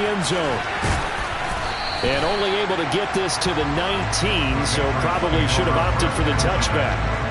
end zone. And only able to get this to the 19, so probably should have opted for the touchback.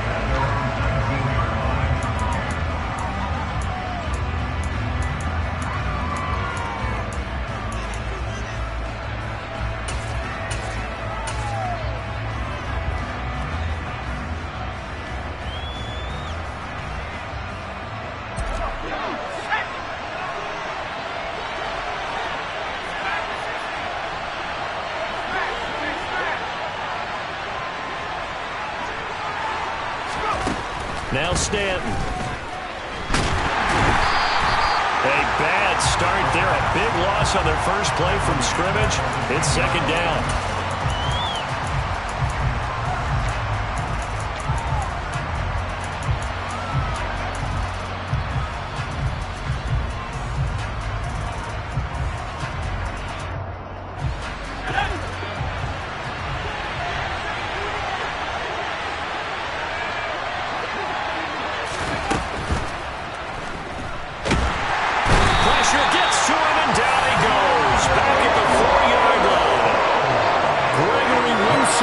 Now Stanton. A bad start there. A big loss on their first play from scrimmage. It's second down.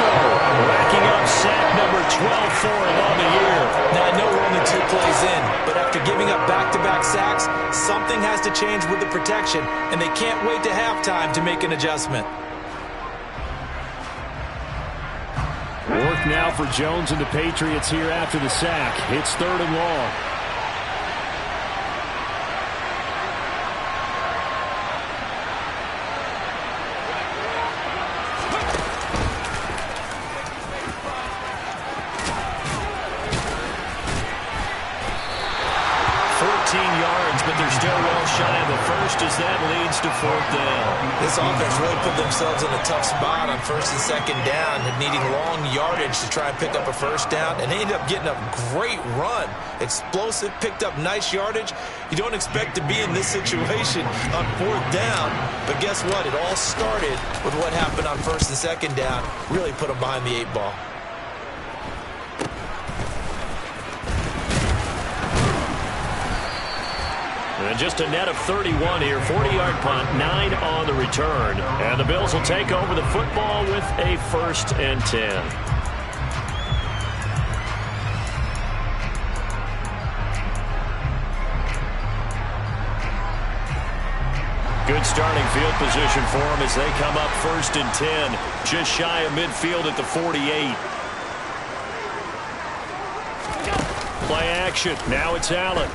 Racking up sack number 12 for him on the year. Now, I know we're only 2 plays in, but after giving up back-to-back sacks, something has to change with the protection, and they can't wait to halftime to make an adjustment. Work now for Jones and the Patriots here after the sack. It's 3rd and long. But they're still well shy of the first as that leads to 4th down. This offense really put themselves in a tough spot on 1st and 2nd down, needing long yardage to try and pick up a 1st down, and they ended up getting a great run. Explosive, picked up nice yardage. You don't expect to be in this situation on 4th down, but guess what? It all started with what happened on 1st and 2nd down. Really put them behind the 8 ball. And just a net of 31 here. 40-yard punt, 9 on the return. And the Bills will take over the football with a 1st and 10. Good starting field position for them as they come up 1st and 10. Just shy of midfield at the 48. Play action. Now it's Allen.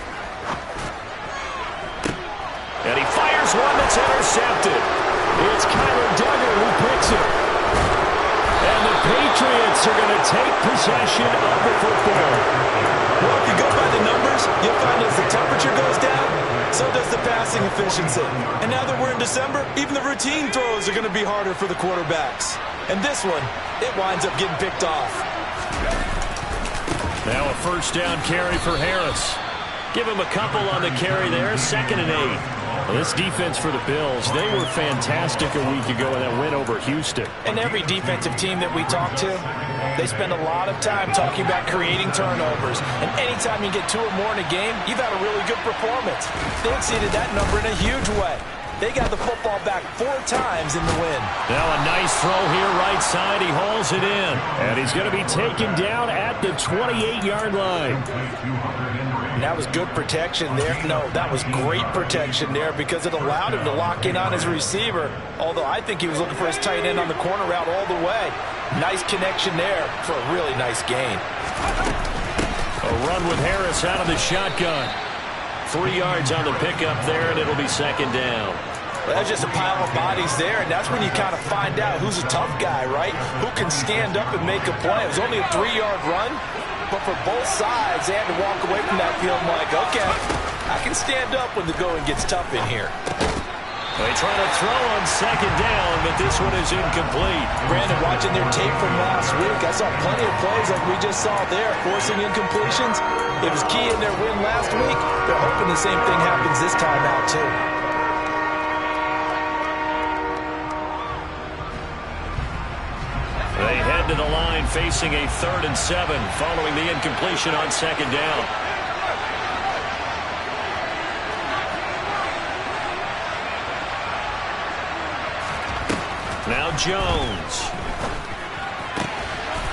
And he fires one that's intercepted. It's Kyler Duggar who picks it. And the Patriots are going to take possession of the football. Well, if you go by the numbers, you'll find as the temperature goes down, so does the passing efficiency. And now that we're in December, even the routine throws are going to be harder for the quarterbacks. And this one, it winds up getting picked off. Now a 1st down carry for Harris. Give him a couple on the carry there. 2nd and 8. Well, this defense for the Bills, they were fantastic a week ago in that win over Houston. And every defensive team that we talk to, they spend a lot of time talking about creating turnovers. And anytime you get 2 or more in a game, you've had a really good performance. They exceeded that number in a huge way. They got the football back 4 times in the win. Now a nice throw here right side. He hauls it in. And he's going to be taken down at the 28-yard line. And that was good protection there. No, that was great protection there because it allowed him to lock in on his receiver. Although I think he was looking for his tight end on the corner route all the way. Nice connection there for a really nice gain. A run with Harris out of the shotgun. 3 yards on the pickup there, and it'll be 2nd down. Well, that's just a pile of bodies there, and that's when you kind of find out who's a tough guy, right? Who can stand up and make a play. It was only a 3-yard run. But for both sides, they had to walk away from that field like, okay, I can stand up when the going gets tough in here. They try to throw on 2nd down, but this one is incomplete. Brandon, watching their tape from last week, I saw plenty of plays like we just saw there, forcing incompletions. It was key in their win last week. They're hoping the same thing happens this time out, too. They head to the line facing a 3rd and 7 following the incompletion on 2nd down. Jones.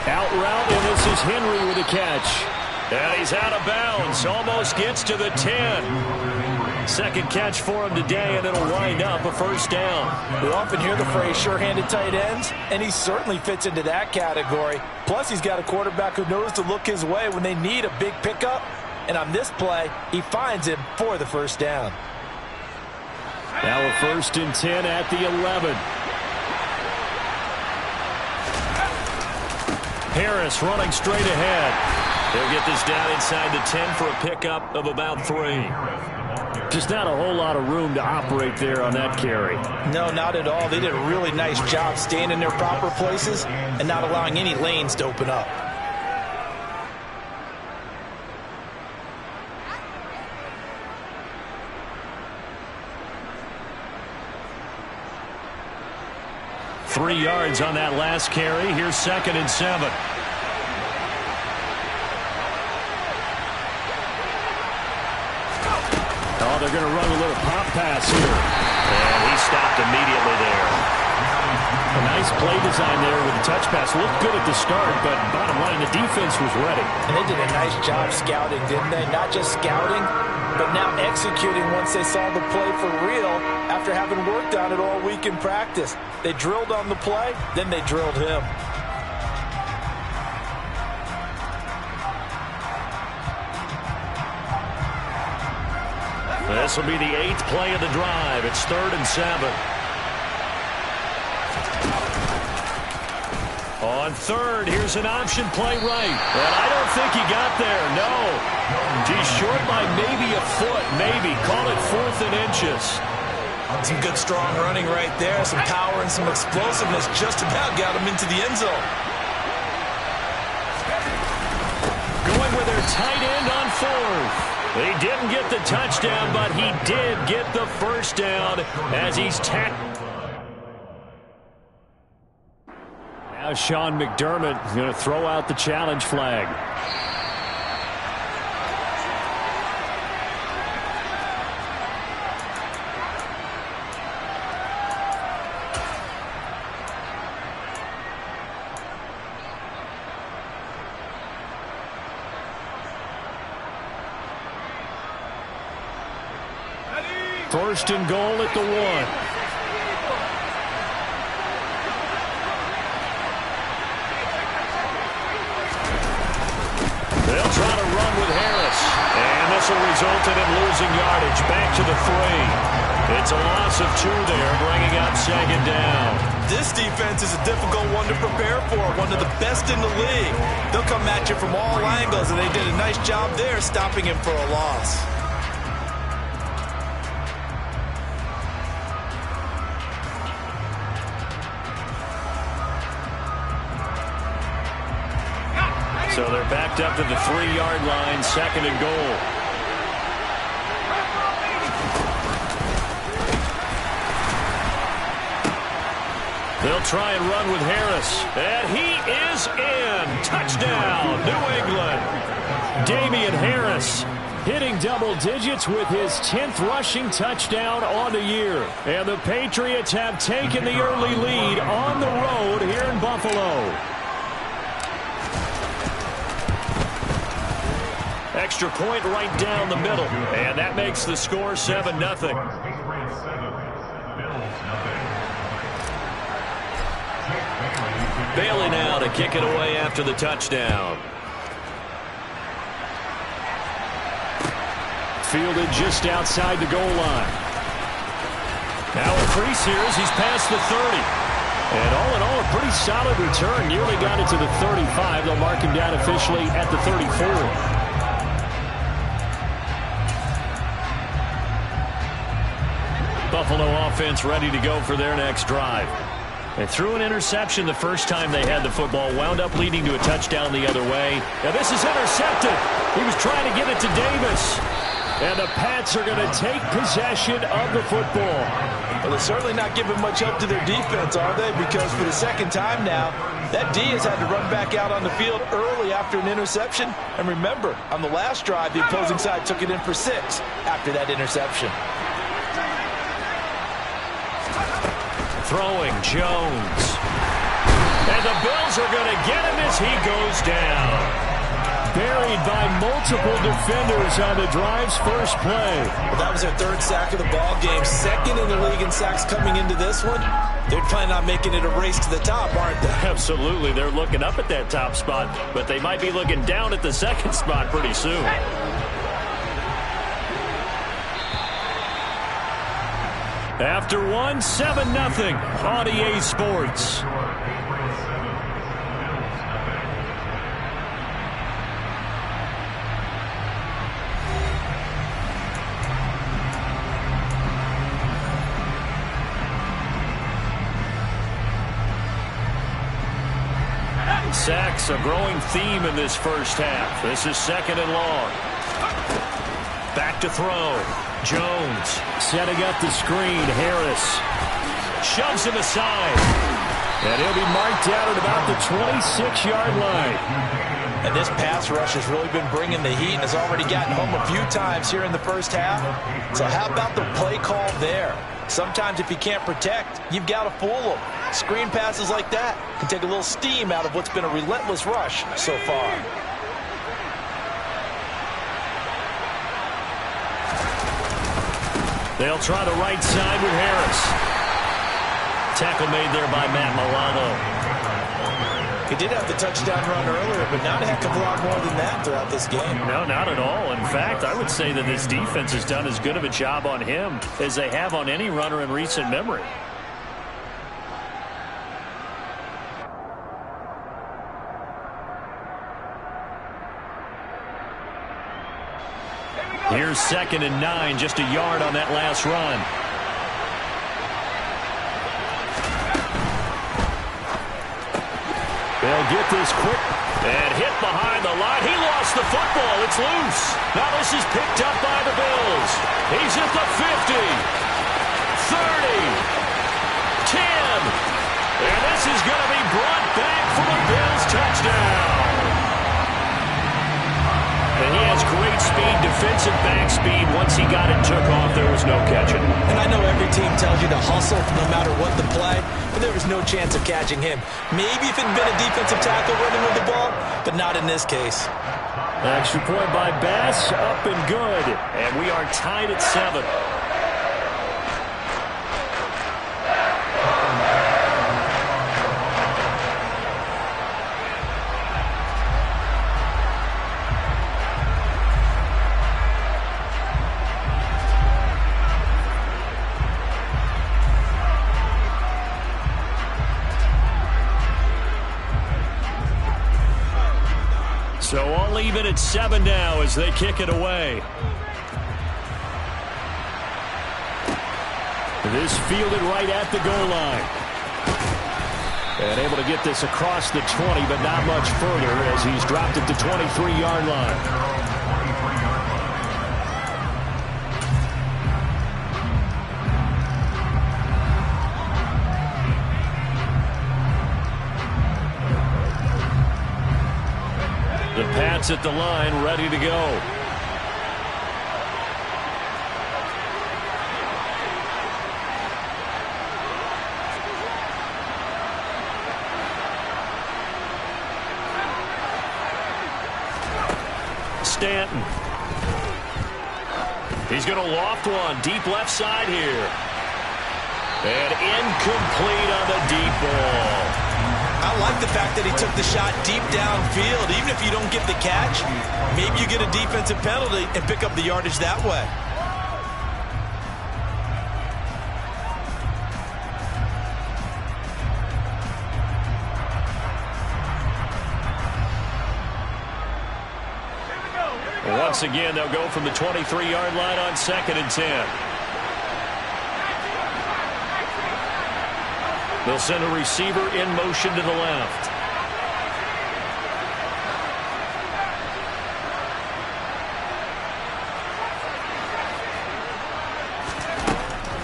Out route, and this is Henry with a catch. And he's out of bounds. Almost gets to the 10. Second catch for him today, and it'll wind up a first down. We often hear the phrase sure-handed tight ends, and he certainly fits into that category. Plus, he's got a quarterback who knows to look his way when they need a big pickup. And on this play, he finds him for the first down. Now a 1st and 10 at the 11. Harris running straight ahead. They'll get this down inside the 10 for a pickup of about 3. Just not a whole lot of room to operate there on that carry. No, not at all. They did a really nice job staying in their proper places and not allowing any lanes to open up. Three yards on that last carry. Here's 2nd and 7. Oh, they're going to run a little pop pass here. And he stopped immediately there. A nice play design there with the touch pass. Looked good at the start, but bottom line, the defense was ready. And they did a nice job scouting, didn't they? Not just scouting, but now executing once they saw the play for real after having worked on it all week in practice. They drilled on the play, then they drilled him. This will be the 8th play of the drive. It's 3rd and 7. On 3rd, here's an option play right. And I don't think he got there, no. He's short by maybe a foot, maybe. Call it 4th and inches. Some good strong running right there. Some power and some explosiveness just about got him into the end zone. Going with their tight end on 4th. He didn't get the touchdown, but he did get the first down as he's tackled. Now Sean McDermott going to throw out the challenge flag. First and goal at the 1. They'll try to run with Harris. And this will result in him losing yardage. Back to the 3. It's a loss of 2 there, bringing up 2nd down. This defense is a difficult one to prepare for, one of the best in the league. They'll come at you from all angles, and they did a nice job there stopping him for a loss. So they're backed up to the 3-yard line, 2nd and goal. They'll try and run with Harris. And he is in. Touchdown, New England. Damian Harris hitting double digits with his 10th rushing touchdown on the year. And the Patriots have taken the early lead on the road here in Buffalo. Extra point right down the middle. And that makes the score 7-0. Bailey now to kick it away after the touchdown. Fielded just outside the goal line. Now a crease here as he's past the 30. And all in all, a pretty solid return. Nearly got it to the 35. They'll mark him down officially at the 34. Buffalo offense ready to go for their next drive. They threw an interception the first time they had the football, wound up leading to a touchdown the other way. Now this is intercepted. He was trying to get it to Davis. And the Pats are going to take possession of the football. Well, they're certainly not giving much help to their defense, are they? Because for the second time now, that D has had to run back out on the field early after an interception. And remember, on the last drive, the opposing side took it in for 6 after that interception. Throwing Jones. And the Bills are going to get him as he goes down. Buried by multiple defenders on the drive's first play. Well, that was their third sack of the ball game. Second in the league in sacks coming into this one. They're planning on making it a race to the top, aren't they? Absolutely. They're looking up at that top spot, but they might be looking down at the second spot pretty soon. After one, 7-0 on EA Sports. Sacks, a growing theme in this first half. This is second and long. Back to throw. Jones setting up the screen. Harris shoves him aside. And he'll be marked out at about the 26-yard line. And this pass rush has really been bringing the heat and has already gotten home a few times here in the first half. So how about the play call there? Sometimes if you can't protect, you've got to fool them. Screen passes like that can take a little steam out of what's been a relentless rush so far. They'll try the right side with Harris. Tackle made there by Matt Milano. He did have the touchdown run earlier, but not a heck of a lot more than that throughout this game. No, not at all. In fact, I would say that this defense has done as good of a job on him as they have on any runner in recent memory. Here's 2nd and 9, just a yard on that last run. They'll get this quick and hit behind the line. He lost the football. It's loose. Now this is picked up by the Bills. He's at the 50, 30, 10. And this is going to be brought back for the Bills touchdown. And he has great speed, defensive back speed. Once he got it and took off, there was no catching. And I know every team tells you to hustle no matter what the play, but there was no chance of catching him. Maybe if it had been a defensive tackle running with the ball, but not in this case. Extra point by Bass, up and good. And we are tied at 7. So all even at 7 now as they kick it away. This fielded right at the goal line. And able to get this across the 20, but not much further as he's dropped at the 23-yard line. The Pats at the line, ready to go. Stanton. He's going to loft one, deep left side here. And incomplete on the deep ball. I like the fact that he took the shot deep downfield. Even if you don't get the catch, maybe you get a defensive penalty and pick up the yardage that way. Once again, they'll go from the 23-yard line on 2nd and 10. They'll send a receiver in motion to the left.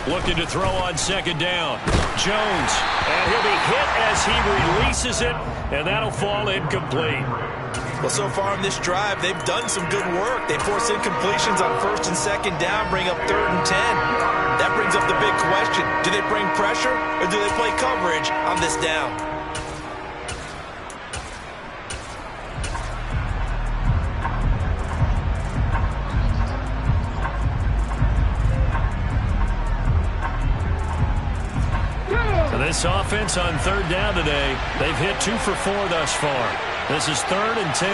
Looking to throw on 2nd down. Jones. And he'll be hit as he releases it, and that'll fall incomplete. Well, so far in this drive, they've done some good work. They force incompletions on 1st and 2nd down, bring up 3rd and 10. That brings up the big question. Do they bring pressure or do they play coverage on this down? This offense on third down today, they've hit 2 for 4 thus far. This is 3rd and 10.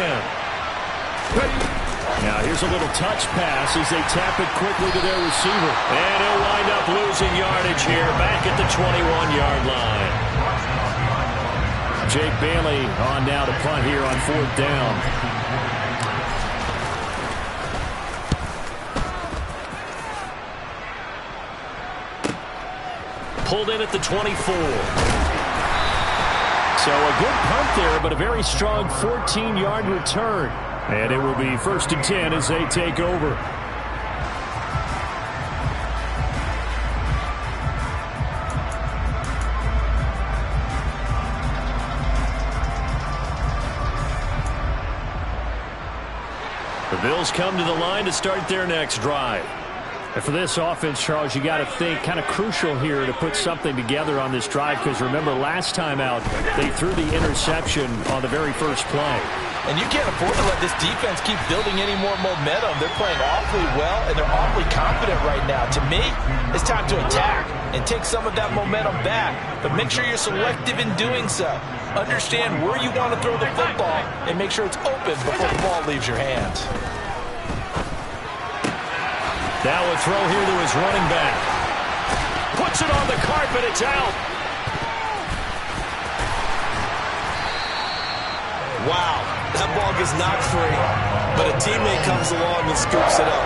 Now here's a little touch pass as they tap it quickly to their receiver. And he'll wind up losing yardage here back at the 21-yard line. Jake Bailey on now to punt here on 4th down. Pulled in at the 24. So a good punt there, but a very strong 14-yard return. And it will be 1st and 10 as they take over. The Bills come to the line to start their next drive. And for this offense, Charles, you got to think kind of crucial here to put something together on this drive, because remember last time out they threw the interception on the very first play. And you can't afford to let this defense keep building any more momentum. They're playing awfully well, and they're awfully confident right now. To me, it's time to attack and take some of that momentum back. But make sure you're selective in doing so. Understand where you want to throw the football and make sure it's open before the ball leaves your hands. Now a throw here to his running back. Puts it on the carpet. It's out. Wow. That ball gets knocked free, but a teammate comes along and scoops it up.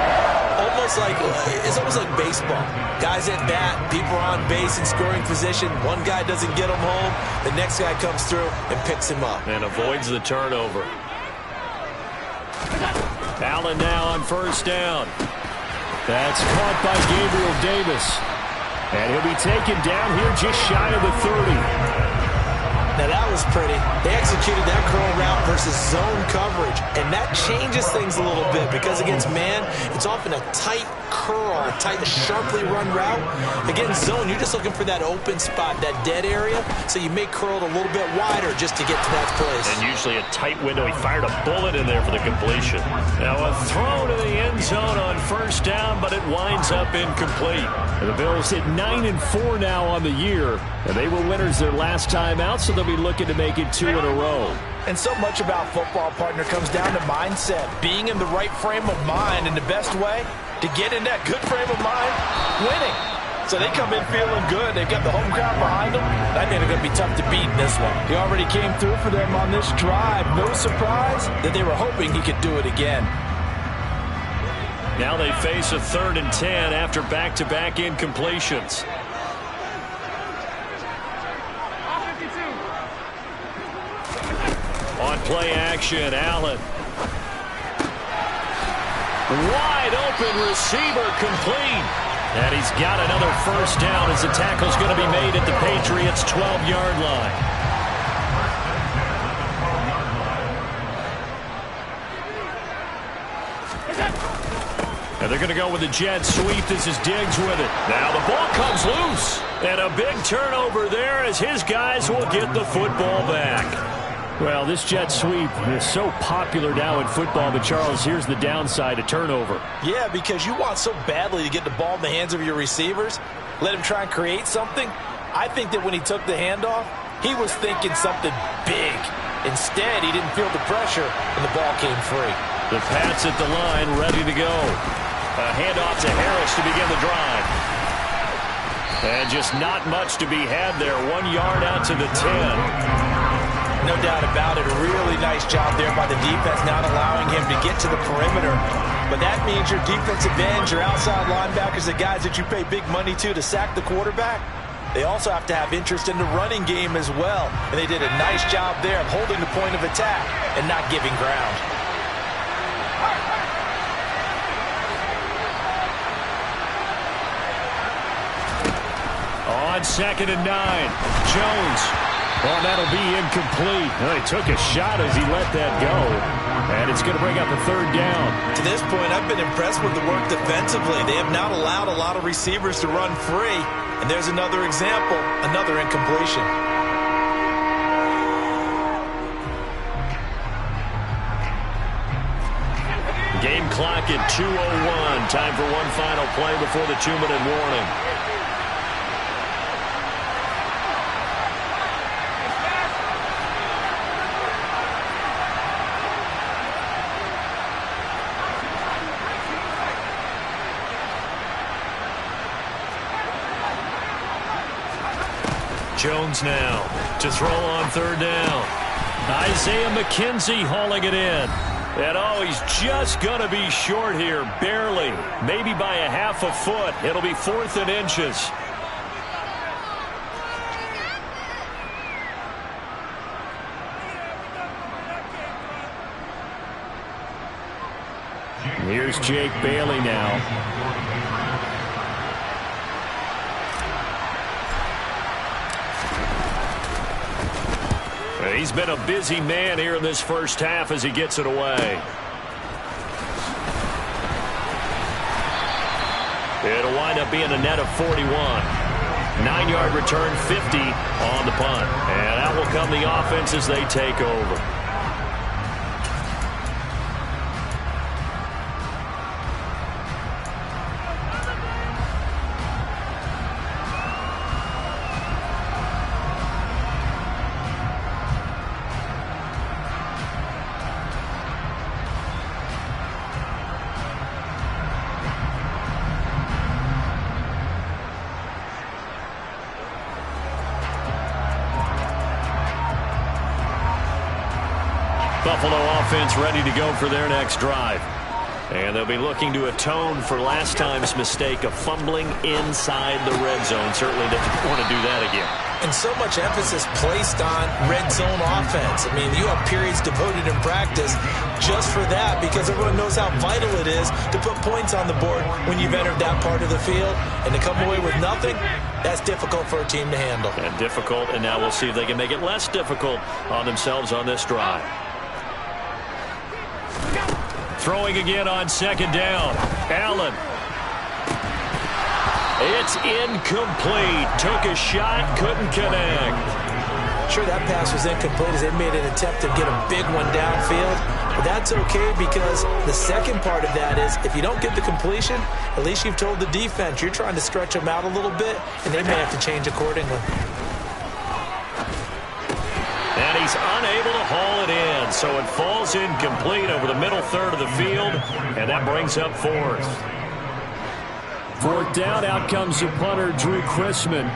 It's almost like baseball. Guys at bat, people are on base in scoring position. One guy doesn't get him home. The next guy comes through and picks him up. And avoids the turnover. Allen now on 1st down. That's caught by Gabriel Davis. And he'll be taken down here just shy of the 30. Now that was pretty. They executed that curl route versus zone coverage, and that changes things a little bit because against man, it's often a tight curl, a tight, sharply run route. Against zone, you're just looking for that open spot, that dead area, so you may curl it a little bit wider just to get to that place. And usually a tight window. He fired a bullet in there for the completion. Now a throw to the end zone on 1st down, but it winds up incomplete. And the Bills hit 9-4 now on the year, and they were winners their last time out, so they'll be looking to make it 2 in a row. And so much about football, partner, comes down to mindset. Being in the right frame of mind, and the best way to get in that good frame of mind, winning. So they come in feeling good. They've got the home crowd behind them. I think they're going to be tough to beat in this one. He already came through for them on this drive. No surprise that they were hoping he could do it again. Now they face a 3rd and 10 after back-to-back incompletions. On play action, Allen. Wide open receiver complete. And he's got another 1st down as the tackle's going to be made at the Patriots' 12-yard line. And they're going to go with the jet sweep. This is Diggs with it. Now the ball comes loose. And a big turnover there as his guys will get the football back. Well, this jet sweep is so popular now in football, but Charles, here's the downside, a turnover. Yeah, because you want so badly to get the ball in the hands of your receivers, let him try and create something. I think that when he took the handoff, he was thinking something big. Instead, he didn't feel the pressure, and the ball came free. The Pats at the line, ready to go. A handoff to Harris to begin the drive. And just not much to be had there. 1 yard out to the 10. No doubt about it. A really nice job there by the defense, not allowing him to get to the perimeter. But that means your defensive ends, your outside linebackers, the guys that you pay big money to sack the quarterback, they also have to have interest in the running game as well. And they did a nice job there of holding the point of attack and not giving ground. On 2nd and 9, Jones. Well, that'll be incomplete. Well, he took a shot as he let that go. And it's going to bring up a 3rd down. To this point, I've been impressed with the work defensively. They have not allowed a lot of receivers to run free. And there's another example, another incompletion. Game clock at 2:01. Time for one final play before the 2-minute warning. Jones now to throw on third down. Isaiah McKenzie hauling it in. And oh, he's just going to be short here, barely. Maybe by a half a foot. It'll be 4th and inches. Here's Jake Bailey now. He's been a busy man here in this first half as he gets it away. It'll wind up being a net of 41. 9-yard return, 50 on the punt. And out will come the offense as they take over. Buffalo offense ready to go for their next drive. And they'll be looking to atone for last time's mistake of fumbling inside the red zone. Certainly doesn't want to do that again. And so much emphasis placed on red zone offense. I mean, you have periods devoted in practice just for that because everyone knows how vital it is to put points on the board when you've entered that part of the field. And to come away with nothing, that's difficult for a team to handle. And difficult, and now we'll see if they can make it less difficult on themselves on this drive. Throwing again on second down. Allen. It's incomplete. Took a shot, couldn't connect. Sure, that pass was incomplete as they made an attempt to get a big one downfield. But that's okay because the second part of that is if you don't get the completion, at least you've told the defense you're trying to stretch them out a little bit, and they may have to change accordingly. And he's unable to haul it in, so it falls incomplete over the middle third of the field, and that brings up 4th. 4th down, out comes the punter, Drew Chrisman.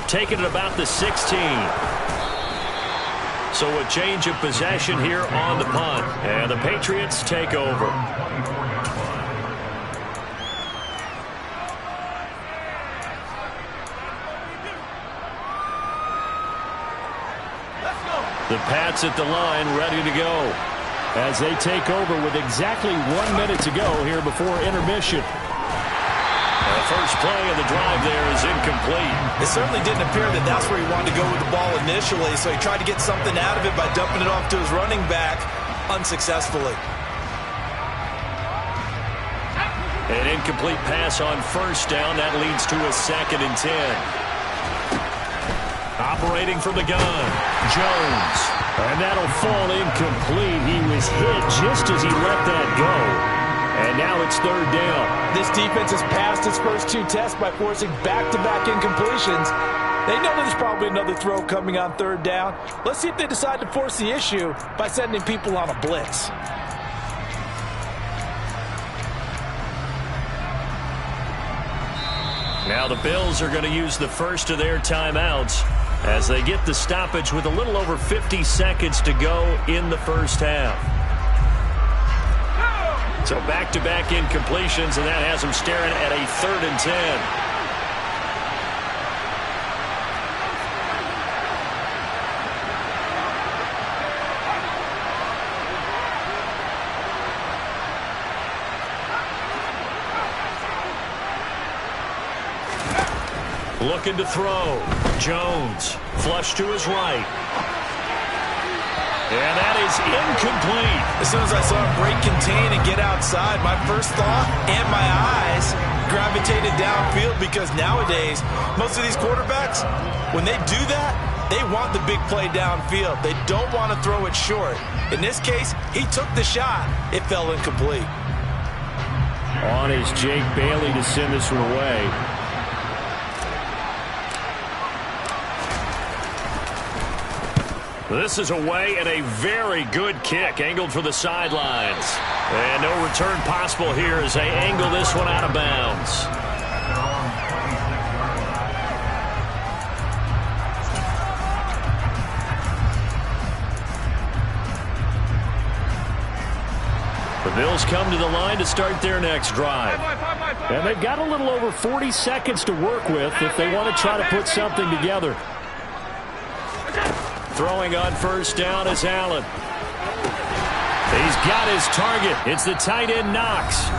Taking it about the 16. So a change of possession here on the punt. And the Patriots take over. The Pats at the line ready to go as they take over with exactly 1 minute to go here before intermission. The first play of the drive there is incomplete. It certainly didn't appear that that's where he wanted to go with the ball initially, so he tried to get something out of it by dumping it off to his running back unsuccessfully. An incomplete pass on first down. That leads to a 2nd and 10. Operating from the gun, Jones. And that'll fall incomplete. He was hit just as he let that go. And now it's 3rd down. This defense has passed its first 2 tests by forcing back-to-back incompletions. They know there's probably another throw coming on 3rd down. Let's see if they decide to force the issue by sending people on a blitz. Now the Bills are going to use the first of their timeouts as they get the stoppage with a little over 50 seconds to go in the first half. So back-to-back incompletions, and that has them staring at a 3rd and 10. Looking to throw. Jones, flush to his right. And that is incomplete. As soon as I saw him break contain and get outside, my first thought and my eyes gravitated downfield because nowadays, most of these quarterbacks, when they do that, they want the big play downfield. They don't want to throw it short. In this case, he took the shot. It fell incomplete. On is Jake Bailey to send this one away. This is away and a very good kick angled for the sidelines. And no return possible here as they angle this one out of bounds. The Bills come to the line to start their next drive. And they've got a little over 40 seconds to work with if they want to try to put something together. Throwing on first down is Allen. He's got his target. It's the tight end Knox.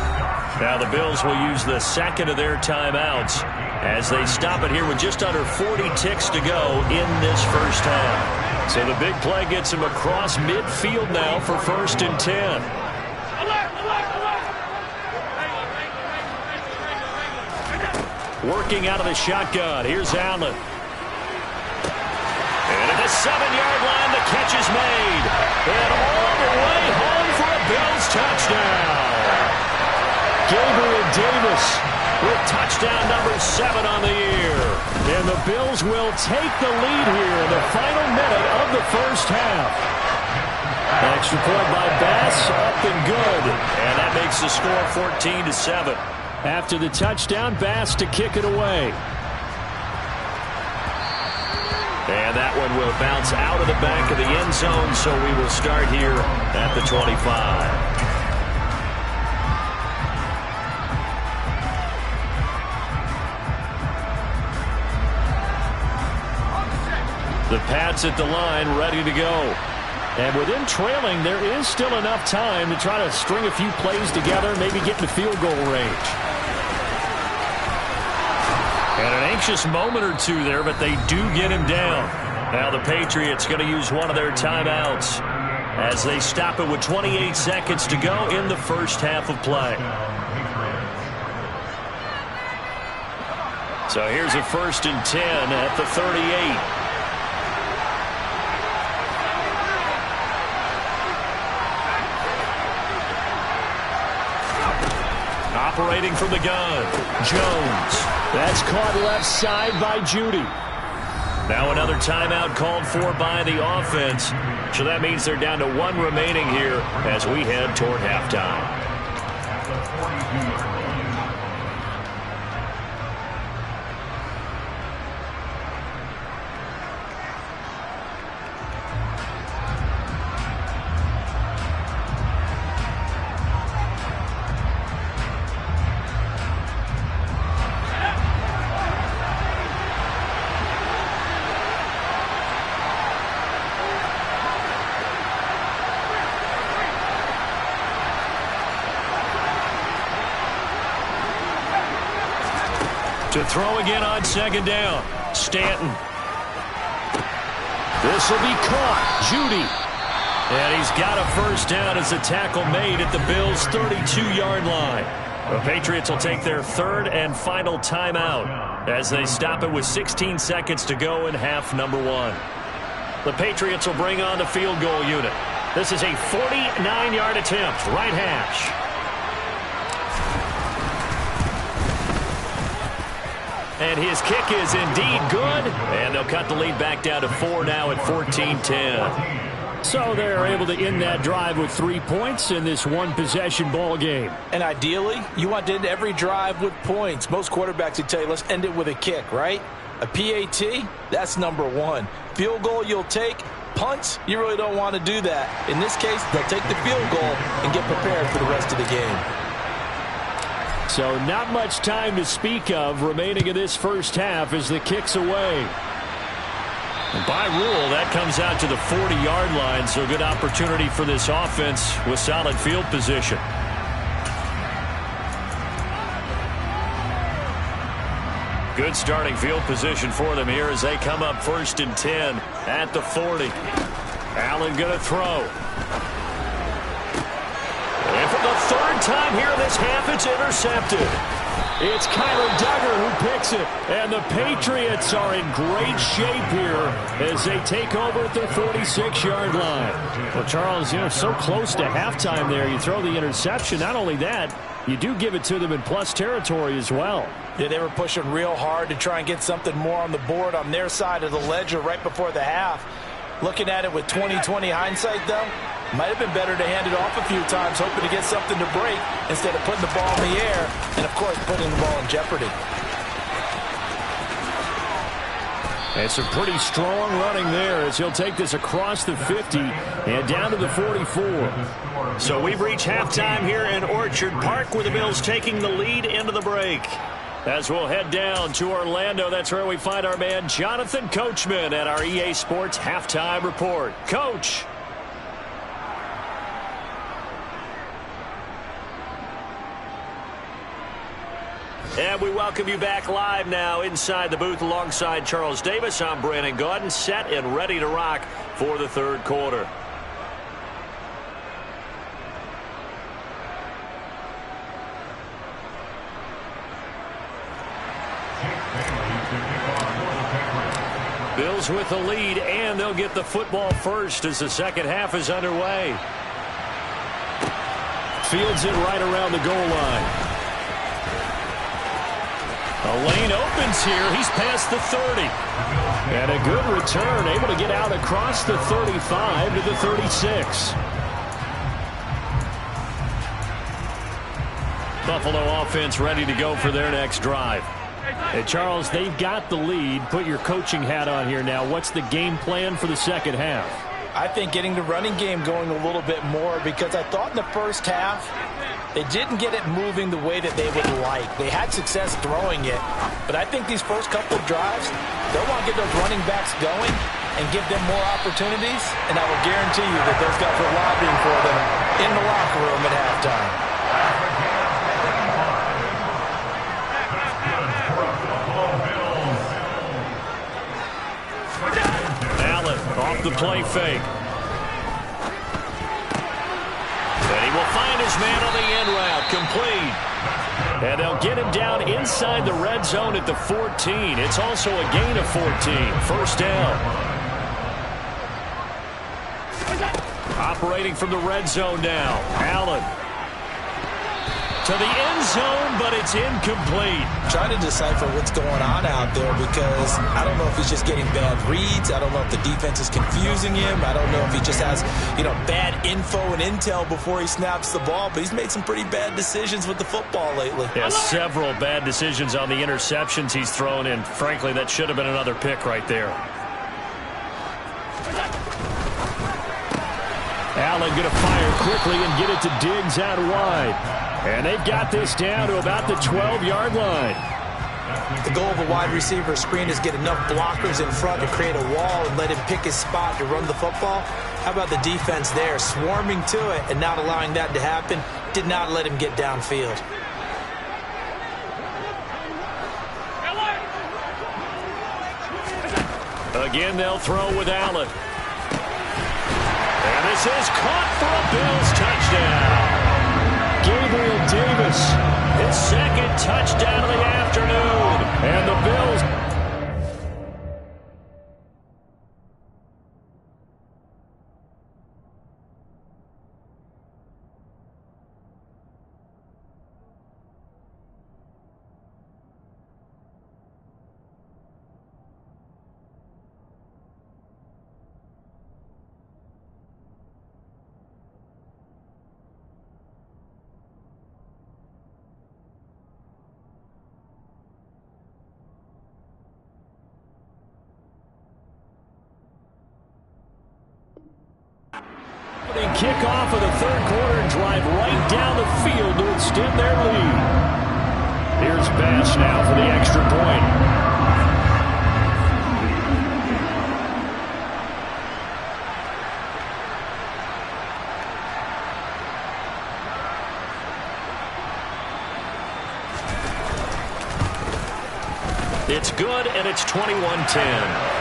Now the Bills will use the second of their timeouts as they stop it here with just under 40 ticks to go in this first half. So the big play gets him across midfield now for 1st and 10. Working out of the shotgun. Here's Allen. And at the 7-yard line, the catch is made. And all the way home for a Bills touchdown. Gabriel Davis with touchdown number 7 on the year. And the Bills will take the lead here in the final minute of the first half. Extra point by Bass, up and good. And that makes the score 14-7. After the touchdown, Bass to kick it away. And that one will bounce out of the back of the end zone, so we will start here at the 25. The Pats at the line, ready to go. And with them trailing, there is still enough time to try to string a few plays together, maybe get in the field goal range. And an anxious moment or two there, but they do get him down. Now the Patriots going to use one of their timeouts as they stop it with 28 seconds to go in the first half of play. So here's a 1st and 10 at the 38. Operating from the gun, Jones. That's caught left side by Judy. Now another timeout called for by the offense. So that means they're down to 1 remaining here as we head toward halftime. To throw again on 2nd down. Stanton. This will be caught. Judy. And he's got a 1st down as the tackle made at the Bills' 32-yard line. The Patriots will take their 3rd and final timeout as they stop it with 16 seconds to go in half number 1. The Patriots will bring on the field goal unit. This is a 49-yard attempt, right hash. And his kick is indeed good. And they'll cut the lead back down to 4 now at 14-10. So they're able to end that drive with 3 points in this one-possession ball game. And ideally, you want to end every drive with points. Most quarterbacks would tell you, let's end it with a kick, right? A PAT, that's number 1. Field goal you'll take. Punts, you really don't want to do that. In this case, they'll take the field goal and get prepared for the rest of the game. So not much time to speak of remaining in this first half as the kick's away. And by rule, that comes out to the 40-yard line, so good opportunity for this offense with solid field position. Good starting field position for them here as they come up 1st and 10 at the 40. Allen going to throw. And for the 3rd time here in this half, it's intercepted. It's Kyler Duggar who picks it. And the Patriots are in great shape here as they take over at their 46-yard line. Well, Charles, so close to halftime there. You throw the interception. Not only that, you do give it to them in plus territory as well. Yeah, they were pushing real hard to try and get something more on the board on their side of the ledger right before the half. Looking at it with 20/20 hindsight, though, might have been better to hand it off a few times, hoping to get something to break instead of putting the ball in the air and, of course, putting the ball in jeopardy. And some pretty strong running there as he'll take this across the 50 and down to the 44. So we've reached halftime here in Orchard Park with the Bills taking the lead into the break. As we'll head down to Orlando, that's where we find our man Jonathan Coachman at our EA Sports Halftime Report. Coach. And we welcome you back live now inside the booth alongside Charles Davis. I'm Brandon Gaudin, set and ready to rock for the third quarter. Bills with the lead, and they'll get the football first as the second half is underway. Fields it right around the goal line. A lane opens here. He's past the 30. And a good return, able to get out across the 35 to the 36. Buffalo offense ready to go for their next drive. Hey, Charles, they've got the lead. Put your coaching hat on here now. What's the game plan for the second half? I think getting the running game going a little bit more, because I thought in the first half they didn't get it moving the way that they would like. They had success throwing it, but I think these first couple of drives, they'll want to get those running backs going and give them more opportunities, and I will guarantee you that those guys were lobbying for them in the locker room at halftime. Off the play fake. And he will find his man on the end route. Complete. And they'll get him down inside the red zone at the 14. It's also a gain of 14. First down. Operating from the red zone now. Allen. To the end zone, but it's incomplete. Trying to decipher what's going on out there, because I don't know if he's just getting bad reads. I don't know if the defense is confusing him. I don't know if he just has, bad info and intel before he snaps the ball. But he's made some pretty bad decisions with the football lately. Yeah, several bad decisions on the interceptions he's thrown in. Frankly, that should have been another pick right there. Allen going to fire quickly and get it to Diggs out wide. And they've got this down to about the 12-yard line. The goal of a wide receiver screen is get enough blockers in front to create a wall and let him pick his spot to run the football. How about the defense there, swarming to it and not allowing that to happen? Did not let him get downfield. Again, they'll throw with Allen. And this is caught for a Bills touchdown. Gabriel Davis, his second touchdown of the afternoon. And the Bills... Kickoff of the third quarter and drive right down the field to extend their lead. Here's Bass now for the extra point. It's good, and it's 21-10.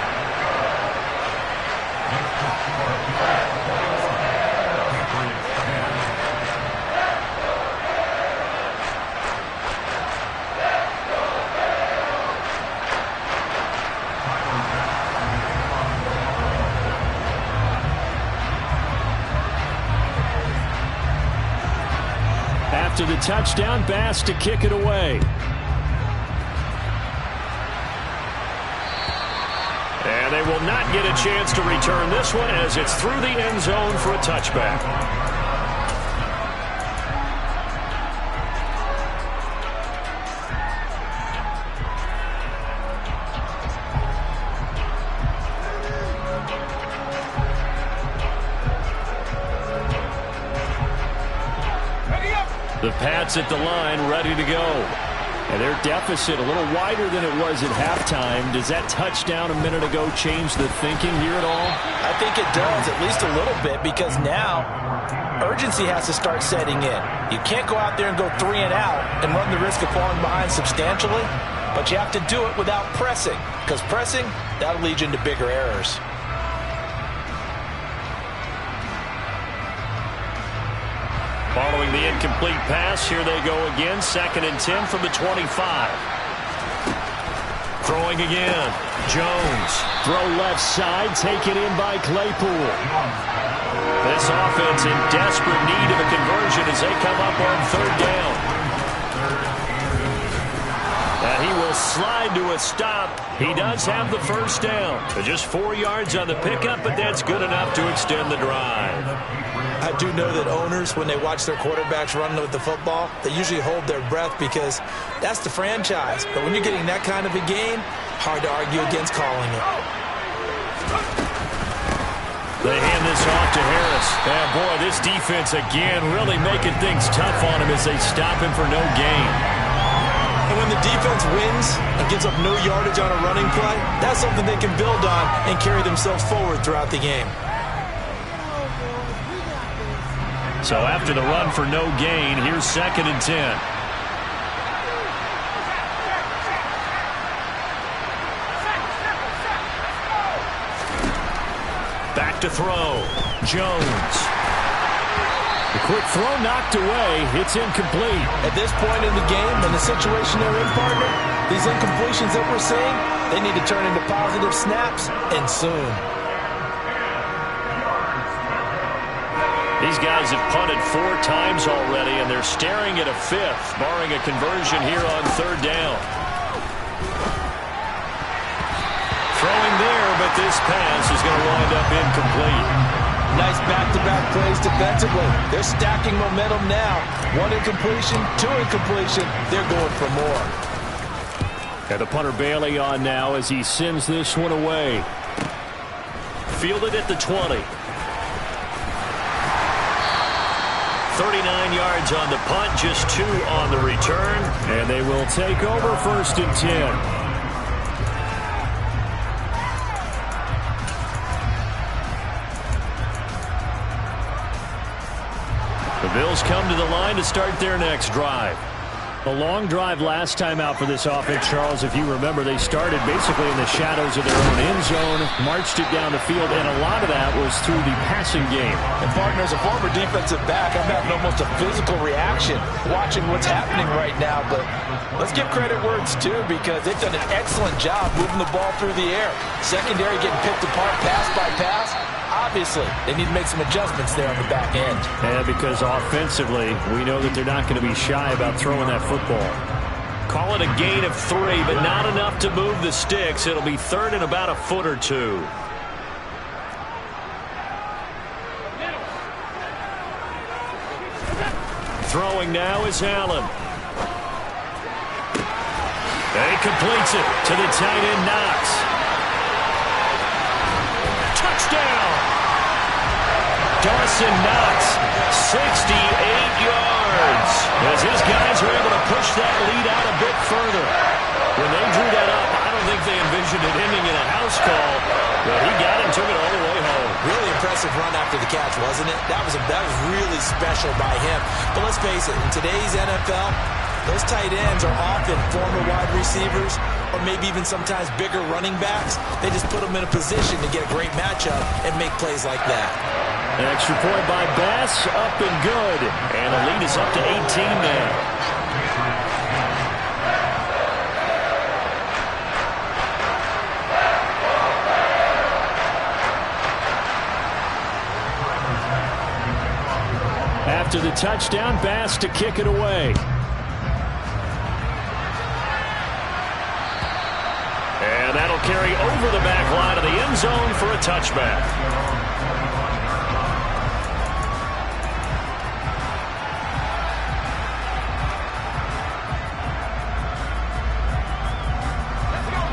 after the touchdown. Bass to kick it away. And they will not get a chance to return this one as it's through the end zone for a touchback. The Pats at the line, ready to go. And their deficit a little wider than it was at halftime. Does that touchdown a minute ago change the thinking here at all? I think it does, at least a little bit, because now urgency has to start setting in. You can't go out there and go 3 and out and run the risk of falling behind substantially, but you have to do it without pressing, because pressing, that'll lead you into bigger errors. Following the incomplete pass, here they go again. 2nd and 10 from the 25. Throwing again. Jones. Throw left side. Taken in by Claypool. This offense in desperate need of a conversion as they come up on 3rd down. And he will slide to a stop. He does have the 1st down. But just 4 yards on the pickup, but that's good enough to extend the drive. I do know that owners, when they watch their quarterbacks run with the football, they usually hold their breath because that's the franchise. But when you're getting that kind of a game, hard to argue against calling it. They hand this off to Harris. And boy, this defense again really making things tough on him as they stop him for no gain. And when the defense wins and gives up no yardage on a running play, that's something they can build on and carry themselves forward throughout the game. So after the run for no gain, here's 2nd and 10. Back to throw. Jones. The quick throw knocked away. It's incomplete. At this point in the game, in the situation they're in, partner, these incompletions that we're seeing, they need to turn into positive snaps, and soon. These guys have punted 4 times already, and they're staring at a 5th, barring a conversion here on 3rd down. Throwing there, but this pass is going to wind up incomplete. Nice back-to-back plays defensively. They're stacking momentum now. 1 incompletion, 2 incompletion. They're going for more. And the punter Bailey on now as he sends this one away. Fielded at the 20. 39 yards on the punt, just 2 on the return. And they will take over 1st and 10. The Bills come to the line to start their next drive. A long drive last time out for this offense, Charles. If you remember, they started basically in the shadows of their own end zone, marched it down the field, and a lot of that was through the passing game. And, partner, as a former defensive back, I'm having almost a physical reaction watching what's happening right now. But let's give credit where it's due, because they've done an excellent job moving the ball through the air. Secondary getting picked apart pass by pass. Obviously, they need to make some adjustments there on the back end. And because offensively, we know that they're not going to be shy about throwing that football. Call it a gain of 3, but not enough to move the sticks. It'll be 3rd and about a foot or 2. Throwing now is Allen. He completes it to the tight end, Knox. Touchdown! Dawson Knox, 68 yards. As his guys are able to push that lead out a bit further. When they drew that up, I don't think they envisioned it ending in a house call. But he got it and took it all the way home. Really impressive run after the catch, wasn't it? That was really special by him. But let's face it, in today's NFL, those tight ends are often former wide receivers or maybe even sometimes bigger running backs. They just put them in a position to get a great matchup and make plays like that. An extra point by Bass, up and good. And the lead is up to 18 now. After the touchdown, Bass to kick it away. And that'll carry over the back line of the end zone for a touchback.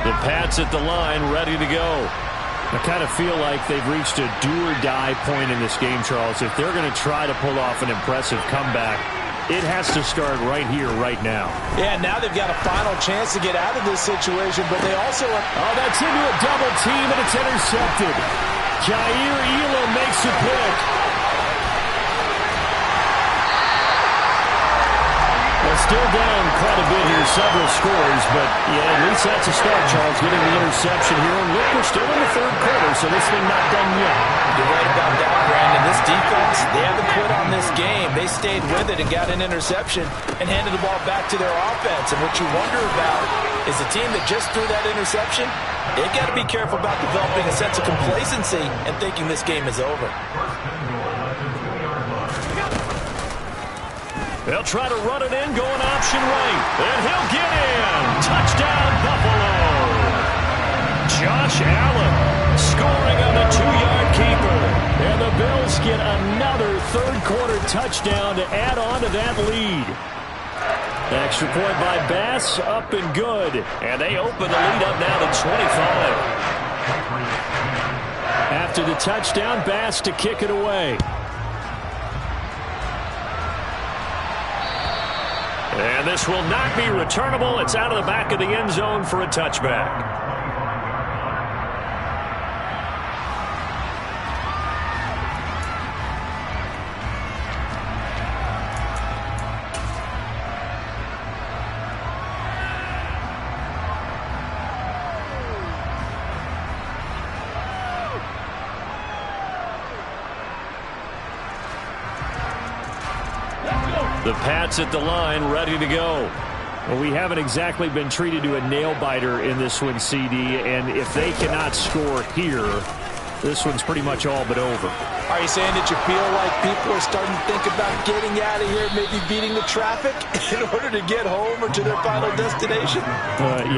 The Pats at the line, ready to go. I kind of feel like they've reached a do-or-die point in this game, Charles. If they're going to try to pull off an impressive comeback, it has to start right here, right now. Yeah, now they've got a final chance to get out of this situation, but they also are... Oh, that's into a double team, and it's intercepted. Jair Elam makes a pick. Well, still down quite a bit here, several scores, but yeah, at least that's a start, Charles, getting the interception here. And look, we're still in the third quarter, so this thing not done yet. You're right about that, Brandon. This defense, they haven't quit on this game. They stayed with it and got an interception and handed the ball back to their offense. And what you wonder about is the team that just threw that interception, they've got to be careful about developing a sense of complacency and thinking this game is over. They'll try to run it in, going option right. And he'll get in. Touchdown, Buffalo. Josh Allen scoring on the 2-yard keeper. And the Bills get another third-quarter touchdown to add on to that lead. Extra point by Bass, up and good. And they open the lead up now to 25. After the touchdown, Bass to kick it away. And this will not be returnable. It's out of the back of the end zone for a touchback. The Pats at the line, ready to go. Well, we haven't exactly been treated to a nail-biter in this one, CD, and if they cannot score here, this one's pretty much all but over. Are you saying that you feel like people are starting to think about getting out of here, maybe beating the traffic in order to get home or to their final destination?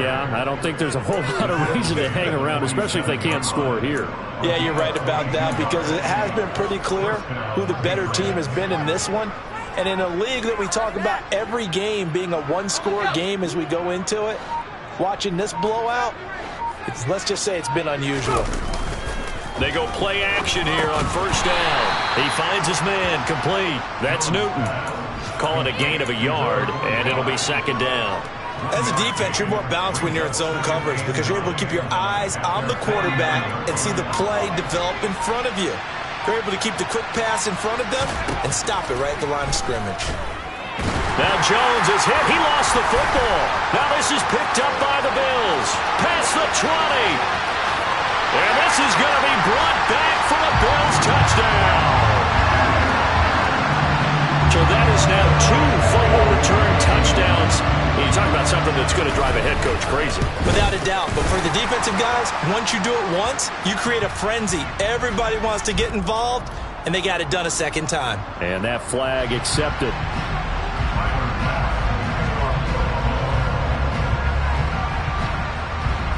Yeah, I don't think there's a whole lot of reason to hang around, especially if they can't score here. Yeah, you're right about that, because it has been pretty clear who the better team has been in this one. And in a league that we talk about every game being a one-score game as we go into it, watching this blowout, let's just say it's been unusual. They go play action here on first down. He finds his man, complete. That's Newton. Call it a gain of a yard, and it'll be second down. As a defense, you're more balanced when you're in zone coverage because you're able to keep your eyes on the quarterback and see the play develop in front of you. You're able to keep the quick pass in front of them and stop it right at the line of scrimmage. Now Jones is hit. He lost the football. Now this is picked up by the Bills. Past the 20. And this is going to be brought back for a Bills touchdown. So that is now 2 fumble return touchdowns. You talk about something that's going to drive a head coach crazy. Without a doubt. But for the defensive guys, once you do it once, you create a frenzy. Everybody wants to get involved, and they got it done a second time. And that flag accepted.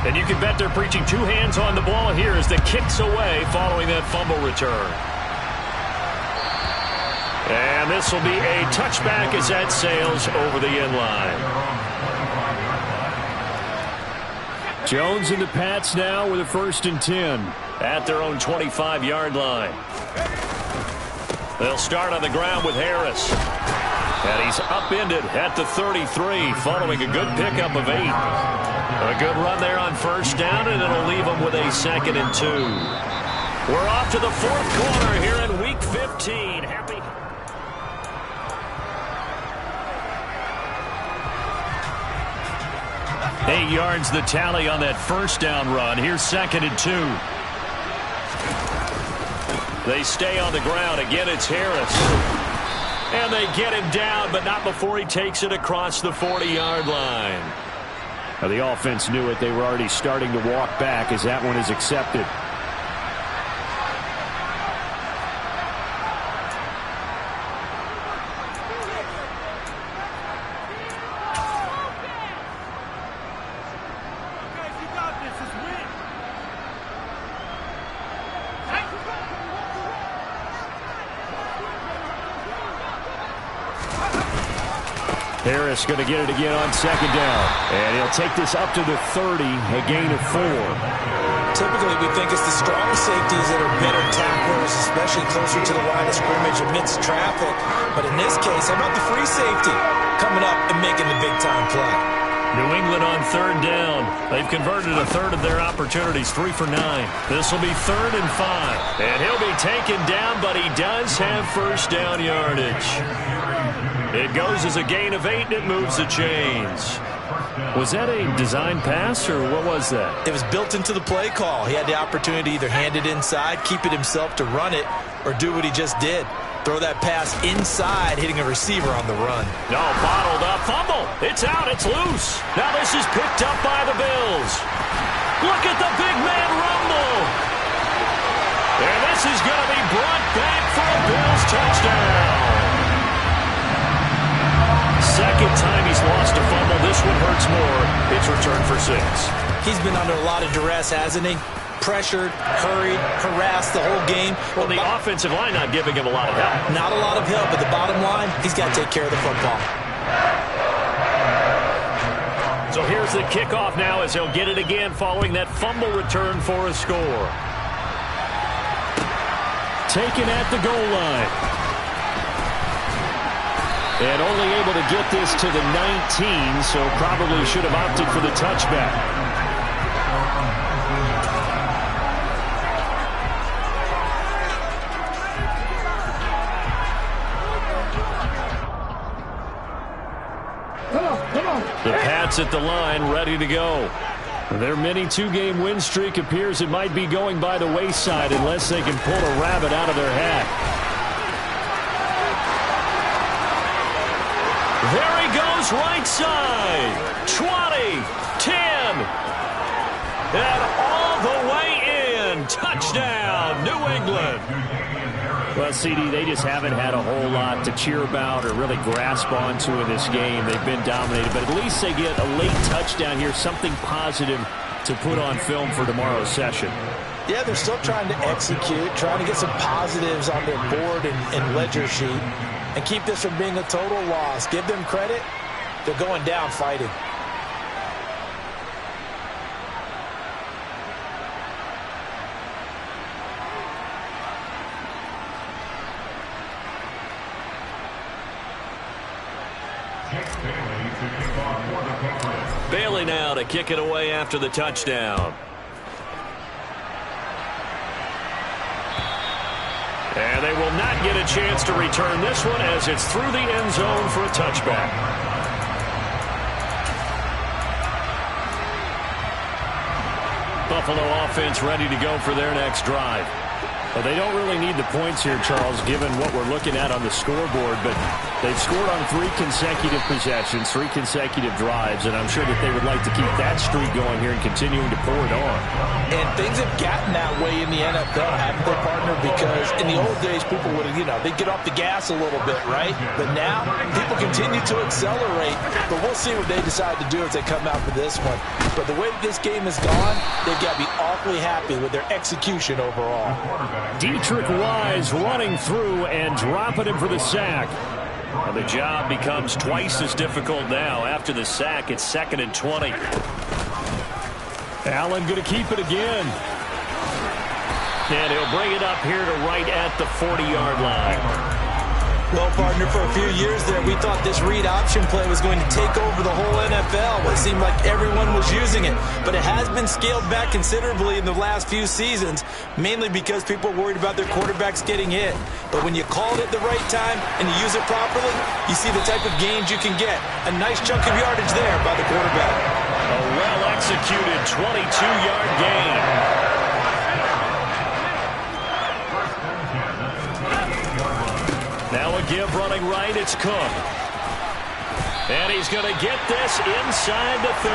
And you can bet they're preaching 2 hands on the ball here as the kick's away following that fumble return. And this will be a touchback as that sails over the end line. Jones and the Pats now with a 1st and 10 at their own 25-yard line. They'll start on the ground with Harris. And he's upended at the 33 following a good pickup of 8. A good run there on first down, and it'll leave them with a 2nd and 2. We're off to the 4th quarter here in Week 15. Happy... 8 yards the tally on that first down run. Here's 2nd and 2. They stay on the ground. Again, it's Harris. And they get him down, but not before he takes it across the 40-yard line. Now, the offense knew it. They were already starting to walk back as that one is accepted. Harris going to get it again on second down. And he'll take this up to the 30, a gain of 4. Typically, we think it's the strong safeties that are better tacklers, especially closer to the line of scrimmage amidst traffic. But in this case, how about the free safety coming up and making the big-time play? New England on third down. They've converted a third of their opportunities, 3 for 9. This will be 3rd and 5. And he'll be taken down, but he does have first down yardage. It goes as a gain of 8, and it moves the chains. Was that a design pass, or what was that? It was built into the play call. He had the opportunity to either hand it inside, keep it himself to run it, or do what he just did. Throw that pass inside, hitting a receiver on the run. No, bottled up. Fumble. It's out. It's loose. Now this is picked up by the Bills. Look at the big man rumble. And this is going to be brought back for a Bills touchdown. Second time he's lost a fumble. This one hurts more. It's returned for 6. He's been under a lot of duress, hasn't he? Pressured, hurried, harassed the whole game. Well, the offensive line not giving him a lot of help. Not a lot of help, but the bottom line, he's got to take care of the football. So here's the kickoff now as he'll get it again following that fumble return for a score. Taken at the goal line. And only able to get this to the 19, so probably should have opted for the touchback. The Pats at the line, ready to go. Their mini 2-game win streak appears it might be going by the wayside unless they can pull a rabbit out of their hat. There he goes, right side. 20, 10, and all the way in. Touchdown, New England. Well, CD, they just haven't had a whole lot to cheer about or really grasp onto in this game. They've been dominated, but at least they get a late touchdown here, something positive to put on film for tomorrow's session. Yeah, they're still trying to execute, trying to get some positives on their board and ledger sheet, and keep this from being a total loss. Give them credit. They're going down fighting. Bailey now to kick it away after the touchdown. And they will not get a chance to return this one as it's through the end zone for a touchback. Buffalo offense ready to go for their next drive. Well, they don't really need the points here, Charles, given what we're looking at on the scoreboard, but they've scored on 3 consecutive possessions, 3 consecutive drives, and I'm sure that they would like to keep that streak going here and continuing to pour it on. And things have gotten that way in the NFL, haven't they, partner? Because in the old days, people would, they'd get off the gas a little bit, right? But now, people continue to accelerate, but we'll see what they decide to do as they come out for this one. But the way this game has gone, they've got to be awfully happy with their execution overall. Dietrich Wise running through and dropping him for the sack. Well, the job becomes twice as difficult now. After the sack, it's 2nd and 20. Allen going to keep it again. And he'll bring it up here to right at the 40-yard line. Well, partner, for a few years there, we thought this read option play was going to take over the whole NFL. It seemed like everyone was using it. But it has been scaled back considerably in the last few seasons, mainly because people are worried about their quarterbacks getting hit. But when you call it at the right time and you use it properly, you see the type of gains you can get. A nice chunk of yardage there by the quarterback. A well-executed 22-yard gain. Now a give running right, it's Cook. And he's going to get this inside the 30.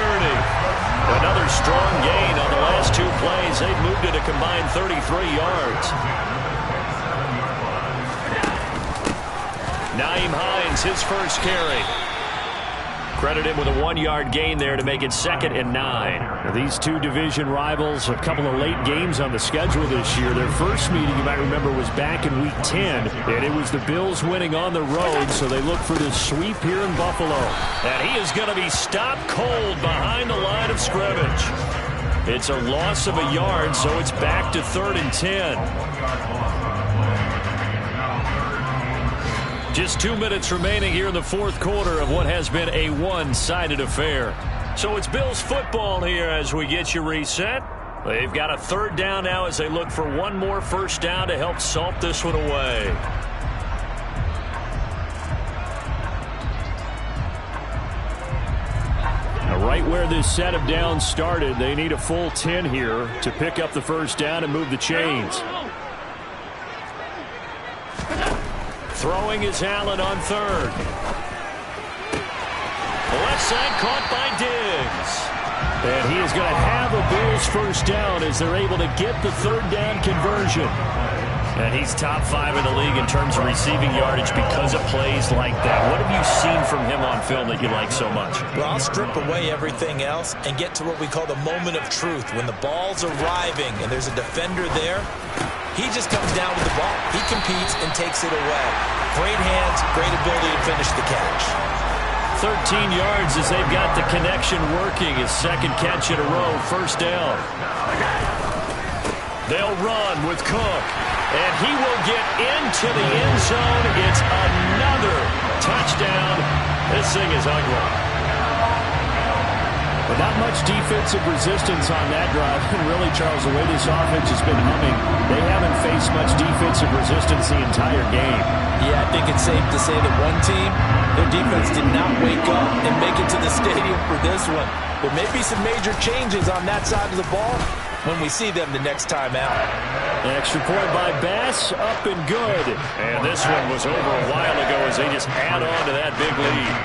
Another strong gain on the last 2 plays. They've moved it a combined 33 yards. Nyheim Hines, his first carry. Credit him with a 1-yard gain there to make it 2nd and 9. Now, these two division rivals, a couple of late games on the schedule this year. Their first meeting, you might remember, was back in Week 10, and it was the Bills winning on the road, so they look for this sweep here in Buffalo. And he is going to be stopped cold behind the line of scrimmage. It's a loss of a yard, so it's back to 3rd and 10. Just 2 minutes remaining here in the fourth quarter of what has been a one-sided affair. So it's Bills football here as we get you reset. They've got a 3rd down now as they look for one more first down to help salt this one away. Now, right where this set of downs started, they need a full 10 here to pick up the first down and move the chains. Throwing is Allen on 3rd. Left side caught by Diggs. And he is going to have a Bills first down as they're able to get the 3rd down conversion. And he's top 5 in the league in terms of receiving yardage because of plays like that. What have you seen from him on film that you like so much? Well, I'll strip away everything else and get to what we call the moment of truth. When the ball's arriving and there's a defender there, he just comes down with the ball. He competes and takes it away. Great hands, great ability to finish the catch. 13 yards as they've got the connection working. His 2nd catch in a row, first down. They'll run with Cook. And he will get into the end zone. It's another touchdown. This thing is ugly. But not much defensive resistance on that drive. And really, Charles, the way this offense has been humming, they haven't faced much defensive resistance the entire game. Yeah, I think it's safe to say that one team, their defense did not wake up and make it to the stadium for this one. There may be some major changes on that side of the ball when we see them the next time out. An extra point by Bass, up and good. And this one was over a while ago as they just add on to that big lead.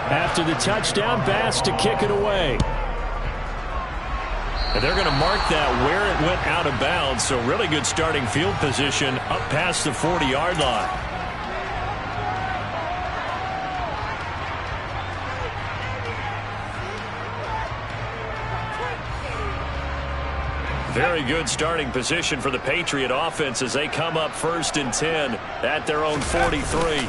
After the touchdown, Bass to kick it away. And they're going to mark that where it went out of bounds, so really good starting field position up past the 40-yard line. Very good starting position for the Patriot offense as they come up 1st and 10 at their own 43.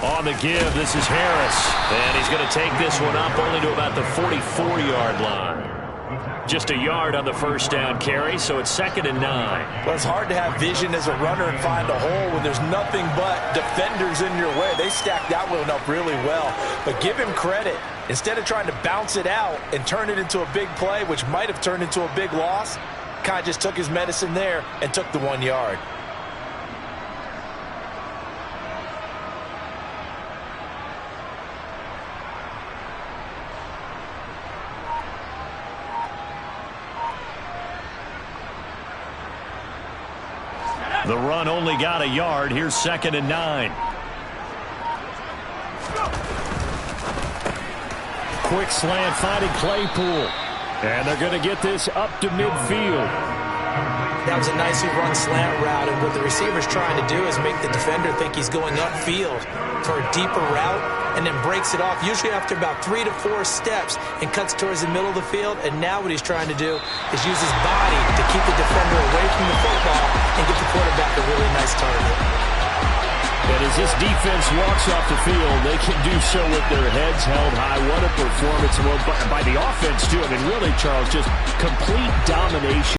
On the give, this is Harris. And he's going to take this one up only to about the 44-yard line. Just a yard on the first down carry, so it's 2nd and 9. Well, it's hard to have vision as a runner and find a hole when there's nothing but defenders in your way. They stacked that one up really well. But give him credit. Instead of trying to bounce it out and turn it into a big play, which might have turned into a big loss, kind of just took his medicine there and took the 1 yard. The run only got a yard. Here's 2nd and 9. Quick slant finding Claypool. And they're going to get this up to midfield. That was a nicely run slant route, and what the receiver's trying to do is make the defender think he's going upfield for a deeper route and then breaks it off, usually after about 3 to 4 steps, and cuts towards the middle of the field. And now what he's trying to do is use his body to keep the defender away from the football and get the quarterback a really nice target. And as this defense walks off the field, they can do so with their heads held high. What a performance by the offense, too. I mean, really, Charles, just complete domination.